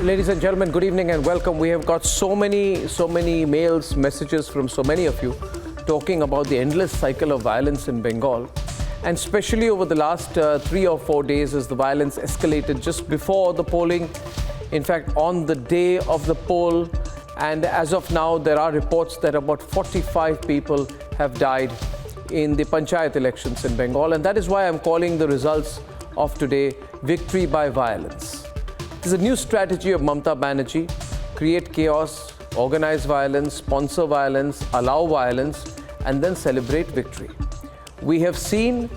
Ladies and gentlemen, good evening and welcome. We have got so many mails, messages from so many of you talking about the endless cycle of violence in Bengal, and especially over the last 3 or 4 days as the violence escalated just before the polling, in fact on the day of the poll, and as of now there are reports that about 45 people have died in the panchayat elections in Bengal, and that is why I'm calling the results of today victory by violence. There's a new strategy of Mamata Banerjee: create chaos, organize violence, sponsor violence, allow violence, and then celebrate victory. We have seen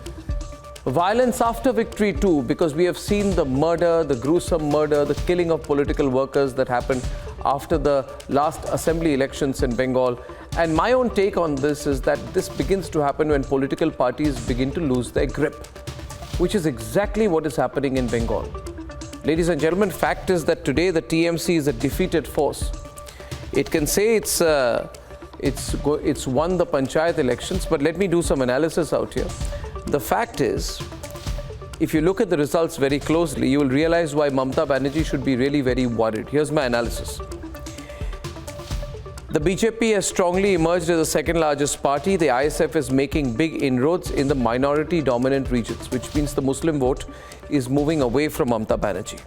violence after victory too, because we have seen the murder, the gruesome murder, the killing of political workers that happened after the last assembly elections in Bengal. And my own take on this is that this begins to happen when political parties begin to lose their grip, which is exactly what is happening in Bengal. Ladies and gentlemen, fact is that today the TMC is a defeated force. It can say it's won the panchayat elections, but let me do some analysis out here. The fact is, if you look at the results very closely, you will realize why Mamata Banerjee should be really very worried. Here's my analysis. The BJP has strongly emerged as the second largest party. The ISF is making big inroads in the minority dominant regions, which means the Muslim vote is moving away from Mamata Banerjee.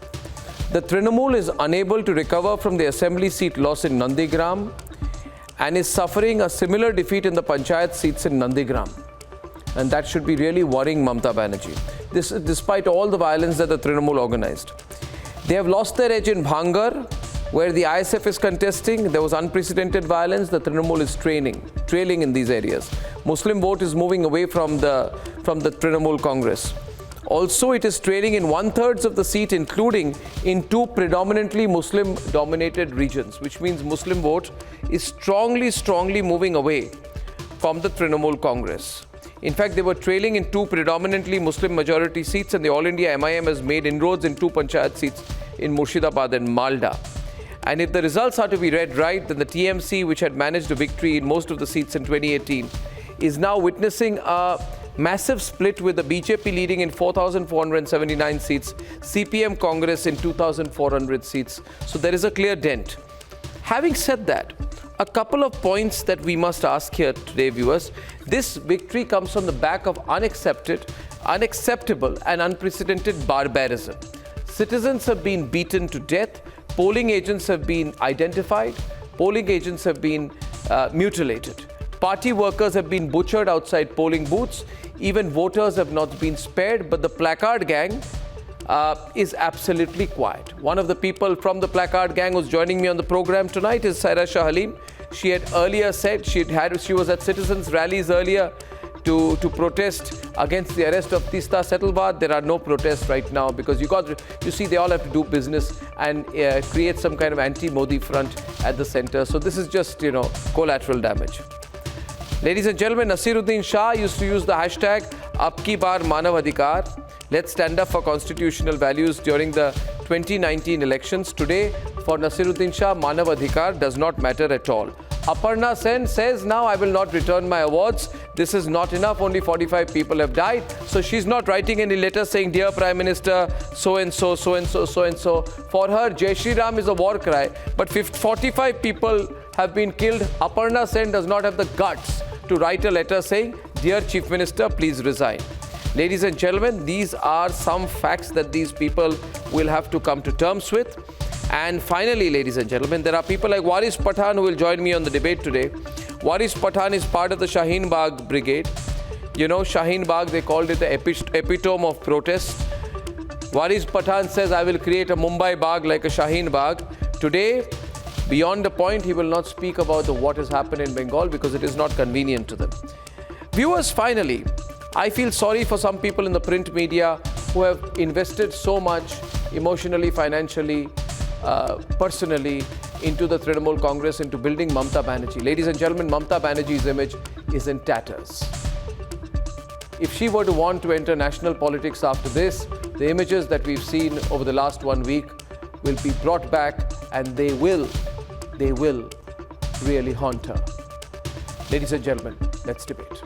The Trinamool is unable to recover from the assembly seat loss in Nandigram and is suffering a similar defeat in the panchayat seats in Nandigram. And that should be really worrying Mamata Banerjee. This is despite all the violence that the Trinamool organized. They have lost their edge in Bhangar, where the ISF is contesting. There was unprecedented violence. The Trinamool is trailing in these areas. Muslim vote is moving away from the Trinamool Congress. Also, it is trailing in 1/3 of the seat, including in 2 predominantly Muslim-dominated regions, which means Muslim vote is strongly moving away from the Trinamool Congress. In fact, they were trailing in 2 predominantly Muslim-majority seats, and the All India MIM has made inroads in 2 panchayat seats in Murshidabad and Malda. And if the results are to be read right, then the TMC, which had managed a victory in most of the seats in 2018, is now witnessing a massive split, with the BJP leading in 4,479 seats, CPM Congress in 2,400 seats. So there is a clear dent. Having said that, a couple of points that we must ask here today, viewers. This victory comes from the back of unacceptable and unprecedented barbarism. Citizens have been beaten to death. Polling agents have been identified. Polling agents have been mutilated. Party workers have been butchered outside polling booths. Even voters have not been spared, but the placard gang is absolutely quiet. One of the people from the placard gang who's joining me on the program tonight is Saira Shah Halim. She had earlier said she was at citizens' rallies earlier to protest against the arrest of Tista Setalvad. There are no protests right now because you see they all have to do business and create some kind of anti-Modi front at the center. So this is just, collateral damage. Ladies and gentlemen, Naseeruddin Shah used to use the hashtag Abki Baar Manav Adhikar. Let's stand up for constitutional values during the 2019 elections. Today, for Naseeruddin Shah, Manav Adhikar does not matter at all. Aparna Sen says, now I will not return my awards. This is not enough. Only 45 people have died. So she's not writing any letter saying, dear Prime Minister, so-and-so, so-and-so, so-and-so. For her, Jai Shri Ram is a war cry. But 45 people have been killed. Aparna Sen does not have the guts to write a letter saying, dear Chief Minister, please resign. Ladies and gentlemen, these are some facts that these people will have to come to terms with. And finally, ladies and gentlemen, there are people like Waris Pathan who will join me on the debate today. Waris Pathan is part of the Shaheen Bagh brigade. Shaheen Bagh, they called it the epitome of protest. Waris Pathan says, I will create a Mumbai Bagh like a Shaheen Bagh. Today, beyond the point, he will not speak about what has happened in Bengal because it is not convenient to them. Viewers, finally, I feel sorry for some people in the print media who have invested so much emotionally, financially, personally into the Trinamool Congress, into building Mamata Banerjee. Ladies and gentlemen, Mamata Banerjee's image is in tatters. If she were to want to enter national politics after this, the images that we've seen over the last 1 week will be brought back, and they will really haunt her. Ladies and gentlemen, let's debate.